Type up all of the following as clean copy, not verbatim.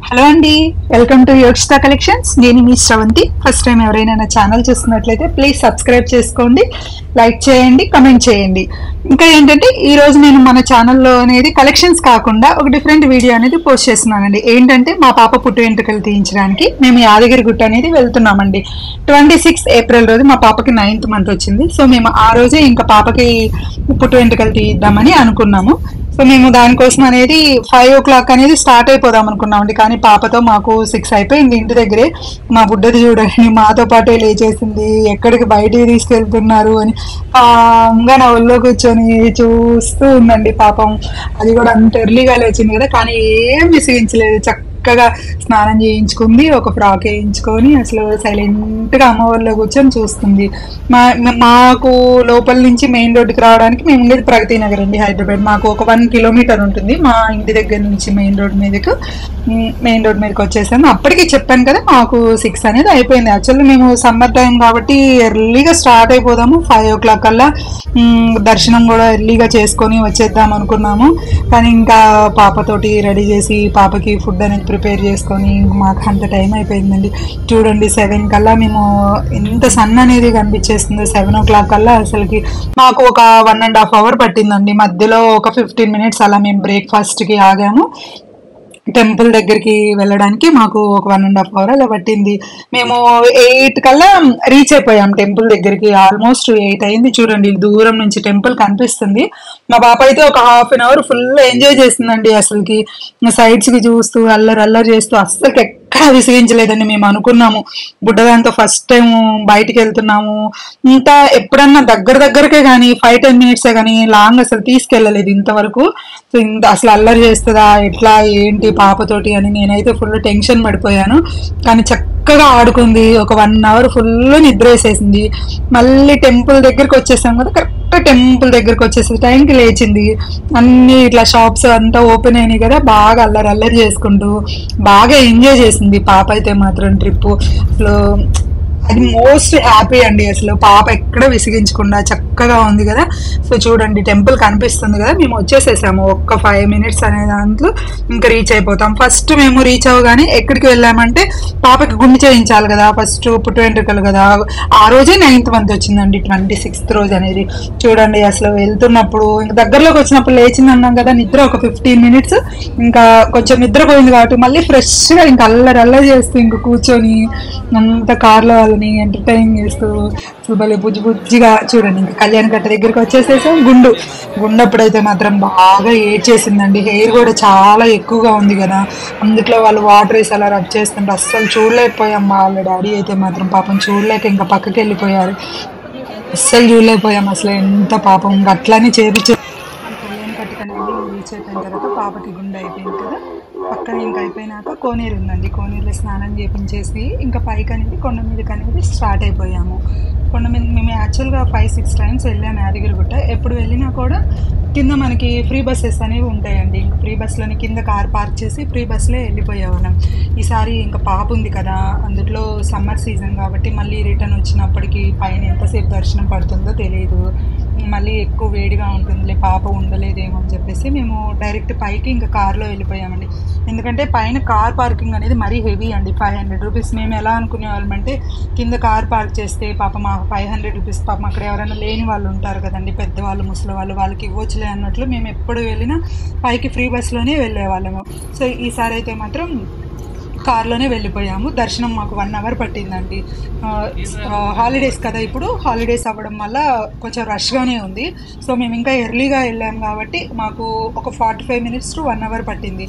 Hello అండి, welcome to Yogita collections. నేను మీ Sravanthi. First time ఎవరైనా నా ఛానల్ చూస్తున్నట్లయితే ప్లీజ్ సబ్స్క్రైబ్ చేసుకోండి, లైక్ చేయండి, కమెంట్ చేయండి. ఇంకా ఏంటంటే ఈ రోజు నేను మన ఛానల్లో అనేది కలెక్షన్స్ కాకుండా ఒక డిఫరెంట్ వీడియో అనేది పోస్ట్ చేస్తున్నానండి. ఏంటంటే మా పాప పుట్టు వెంట్రుకలు తీయించడానికి మేము యాదగిరిగుట్ట అనేది వెళ్తున్నామండి. 26 ఏప్రిల్ రోజు మా పాపకి 9th మంత్ వచ్చింది. సో మేము ఆ రోజే ఇంకా పాపకి పుట్టు వెంట్రుకలు తీయిద్దామని అనుకున్నాము. సో మేము దానికోసం అనేది 5 o'clock అనేది స్టార్ట్ అయిపోదాం అనుకున్నామండి. కానీ పాపతో మాకు 6 అయిపోయింది. ఇంటి దగ్గరే మా బుడ్డది చూడండి మాతో పాటే లేచేసింది. ఎక్కడికి బయటికి తీసుకెళ్తున్నారు అని ఇంకా నా ఒళ్ళో కూర్చొని చూస్తూ ఉందండి పాపం. అది కూడా అంత ఎర్లీగా లేచింది కదా, కానీ ఏం విసిగించలేదు. చక్కగా స్నానం చేయించుకుంది, ఒక ఫ్రాక్ వేయించుకొని అసలు సైలెంట్గా అమ్మ వాళ్ళలో కూర్చొని చూస్తుంది. మాకు లోపల నుంచి మెయిన్ రోడ్డుకి రావడానికి మేము ఉండేది ప్రగతి నగర్ అండి, హైదరాబాద్. మాకు ఒక 1 kilometer ఉంటుంది మా ఇంటి దగ్గర నుంచి మెయిన్ రోడ్ మీదకి వచ్చేసాము. అప్పటికి చెప్పాను కదా మాకు 6 అనేది అయిపోయింది. యాక్చువల్లీ మేము సమ్మర్ టైం కాబట్టి ఎర్లీగా స్టార్ట్ అయిపోదాము, 5 o'clock కల్లా దర్శనం కూడా ఎర్లీగా చేసుకొని వచ్చేద్దాం అనుకున్నాము. కానీ ఇంకా పాపతోటి రెడీ చేసి పాపకి ఫుడ్ అనేది ప్రిపేర్ చేసుకొని మాకు అంత టైం అయిపోయిందండి. చూడండి 7 కల్లా మేము ఎంత సన్ అనేది కనిపించేస్తుంది. 7 o'clock కల్లా అసలుకి మాకు ఒక 1.5 hour పట్టిందండి. మధ్యలో ఒక 15 minutes అలా మేము బ్రేక్ఫాస్ట్కి ఆగాము. టెంపుల్ దగ్గరికి వెళ్ళడానికి మాకు ఒక 1.5 hour అలా పట్టింది. మేము 8 కల్లా రీచ్ అయిపోయాం టెంపుల్ దగ్గరికి. ఆల్మోస్ట్ 8 అయింది. చూడండి దూరం నుంచి టెంపుల్ కనిపిస్తుంది. మా పాప అయితే ఒక 1/2 hour ఫుల్ ఎంజాయ్ చేసిందండి. అసలుకి సైడ్స్ కి చూస్తూ అల్లరి చేస్తూ అస్సలు ఎక్కడ విసిగించలేదండి. మేము అనుకున్నాము బుడ్డదాంతో ఫస్ట్ టైం బయటికి వెళ్తున్నాము, ఇంకా ఎప్పుడన్నా దగ్గరకే కానీ 5-10 minutes కానీ లాంగ్ అసలు తీసుకెళ్ళలేదు ఇంతవరకు. సో ఇంత అసలు అల్లరి చేస్తుందా ఎట్లా ఏంటి పాపతోటి అని నేనైతే ఫుల్ టెన్షన్ పడిపోయాను. కానీ చక్కగా ఆడుకుంది. ఒక 1 hour ఫుల్ నిద్ర వేసేసింది. మళ్ళీ టెంపుల్ దగ్గరికి వచ్చేసాం కదా, కరెక్ట్ టెంపుల్ దగ్గరికి వచ్చేసే టైంకి లేచింది. అన్ని ఇట్లా షాప్స్ అంతా ఓపెన్ అయినాయి కదా, బాగా అల్లరి చేసుకుంటూ బాగా ఎంజాయ్ చేసింది పాప అయితే మాత్రం. ట్రిప్ అసలు అది మోస్ట్ హ్యాపీ అండి. అసలు పాప ఎక్కడ విసిగించకుండా చక్కగా ఉంది కదా. సో చూడండి టెంపుల్ కనిపిస్తుంది కదా, మేము వచ్చేసేసాము. ఒక్క 5 minutes అనే దాంట్లో ఇంకా రీచ్ అయిపోతాం. ఫస్ట్ మేము రీచ్ అవ్వగానే ఎక్కడికి వెళ్ళామంటే పాపకి గుండు చేయించాలి కదా, ఫస్ట్ పుట్టు వెంట్రుకలు కదా. ఆ రోజే 9th month వచ్చిందండి, 26th రోజు అనేది. చూడండి అసలు వెళ్తున్నప్పుడు ఇంకా దగ్గరలోకి వచ్చినప్పుడు లేచింది అన్నాం కదా, నిద్ర ఒక 15 minutes ఇంకా కొంచెం నిద్రపోయింది కాబట్టి మళ్ళీ ఫ్రెష్గా ఇంకా అల్లరి చేస్తూ ఇంకా కూర్చొని అంత కార్లో వాళ్ళని ఎంటర్టైన్ చేస్తూ భలే బుజ్జిగా. చూడండి ఇంకా కళ్యాణ్ కట్ట దగ్గరికి వచ్చేసేసాం. గుండప్పుడైతే మాత్రం బాగా ఏడ్చేసిందండి. హెయిర్ కూడా చాలా ఎక్కువగా ఉంది కదా, అందుట్లో వాళ్ళు వాటర్ వేసి అలా రబ్ చేస్తుంటే అస్సలు చూడలేకపోయాం. వాళ్ళ డాడీ అయితే మాత్రం పాపం చూడలేక ఇంకా పక్కకి వెళ్ళిపోయారు. అస్సలు చూడలేకపోయాం అసలు ఎంత పాపం. ఇంకా అట్లానే కళ్యాణ్ కట్టుకనేది రీచ్ అయిపోయిన తర్వాత పాపకి గుండె అయిపోయింది కదా, పక్కన ఇంకా అయిపోయినాక కోనేరు ఉందండి. కోనేరులో స్నానం చేపించేసి ఇంకా పైకి అనేది కొండ మీదకి అనేది స్టార్ట్ అయిపోయాము. కొండ మీద మేము యాక్చువల్గా 5-6 times వెళ్ళాము యాదగిరిగుట్ట. ఎప్పుడు వెళ్ళినా కూడా కింద మనకి ఫ్రీ బస్సెస్ అనేవి ఉంటాయండి. ఇంకా ఫ్రీ బస్లోని కింద కార్ పార్క్ చేసి ఫ్రీ బస్లో వెళ్ళిపోయేవాళ్ళం. ఈసారి ఇంకా పాప ఉంది కదా, అందులో సమ్మర్ సీజన్ కాబట్టి మళ్ళీ రిటర్న్ వచ్చినప్పటికీ పైన ఎంతసేపు దర్శనం పడుతుందో తెలియదు, మళ్ళీ ఎక్కువ వేడిగా ఉంటుందిలే పాప ఉండలేదేమో అని చెప్పేసి మేము డైరెక్ట్ పైకి ఇంకా కార్లో వెళ్ళిపోయామండి. ఎందుకంటే పైన కార్ పార్కింగ్ అనేది మరీ హెవీ అండి, 500 rupees. మేము ఎలా అనుకునే వాళ్ళమంటే కింద కార్ పార్క్ చేస్తే పాప మా 500 rupees పాపం అక్కడ ఎవరైనా లేని వాళ్ళు ఉంటారు కదండి, పెద్దవాళ్ళు ముసలి వాళ్ళకి ఇవ్వచ్చులే అన్నట్లు మేము ఎప్పుడు వెళ్ళినా పైకి ఫ్రీ బస్లోనే వెళ్ళేవాళ్ళము. సో ఈసారి అయితే మాత్రం కార్లోనే వెళ్ళిపోయాము. దర్శనం మాకు 1 hour పట్టిందండి. హాలిడేస్ కదా, ఇప్పుడు హాలిడేస్ అవ్వడం వల్ల కొంచెం రష్గానే ఉంది. సో మేము ఇంకా ఎర్లీగా వెళ్ళాము కాబట్టి మాకు ఒక 45 minutes to 1 hour పట్టింది.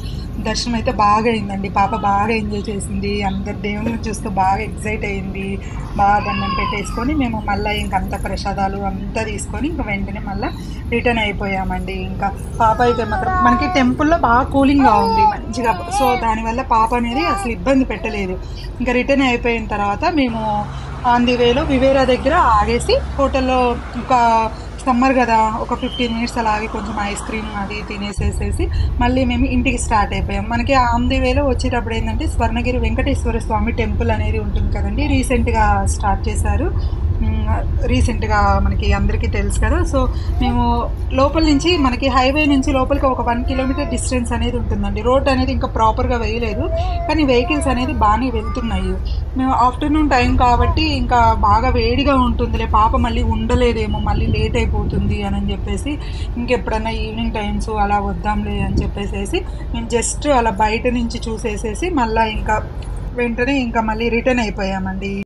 దర్శనం అయితే బాగా అయిందండి. పాప బాగా ఎంజాయ్ చేసింది, అందరు దేవుళ్ళని చూస్తూ బాగా ఎక్సైట్ అయింది. బాగా దండం పెట్టేసుకొని మేము మళ్ళీ ఇంకంత ప్రసాదాలు అంతా తీసుకొని ఇంకా వెంటనే మళ్ళీ రిటర్న్ అయిపోయామండి. ఇంకా పాప అయితే మాత్రం మనకి టెంపుల్లో బాగా కూలింగ్గా ఉంది మంచిగా. సో దానివల్ల పాప అనేది అసలు ఇబ్బంది పెట్టలేదు. ఇంకా రిటర్న్ అయిపోయిన తర్వాత మేము ఆన్ ది వేలో వివేరా దగ్గర ఆగేసి హోటల్లో ఒక సమ్మర్ కదా ఒక 15 minutes అలాగే కొంచెం ఐస్ క్రీమ్ అది తినేసేసేసి మళ్ళీ మేము ఇంటికి స్టార్ట్ అయిపోయాం. మనకి ఆన్ ది వేలో వచ్చేటప్పుడు ఏంటంటే స్వర్ణగిరి వెంకటేశ్వర స్వామి టెంపుల్ అనేది ఉంటుంది కదండి, రీసెంట్గా స్టార్ట్ చేశారు. రీసెంట్గా మనకి అందరికీ తెలుసు కదా. సో మేము లోపల నుంచి మనకి హైవే నుంచి లోపలికి ఒక 1 కిలోమీటర్ డిస్టెన్స్ అనేది ఉంటుందండి. రోడ్ అనేది ఇంకా ప్రాపర్గా వేయలేదు, కానీ వెహికల్స్ అనేది బాగానే వెళ్తున్నాయి. మేము ఆఫ్టర్నూన్ టైం కాబట్టి ఇంకా బాగా వేడిగా ఉంటుందిలే, పాప మళ్ళీ ఉండలేదేమో, మళ్ళీ లేట్ అయిపోతుంది అని చెప్పేసి ఇంకెప్పుడన్నా ఈవినింగ్ టైమ్స్ అలా వద్దాంలే అని చెప్పేసి మేము జస్ట్ అలా బయట నుంచి చూసేసేసి మళ్ళీ ఇంకా వెంటనే ఇంకా మళ్ళీ రిటర్న్ అయిపోయామండి.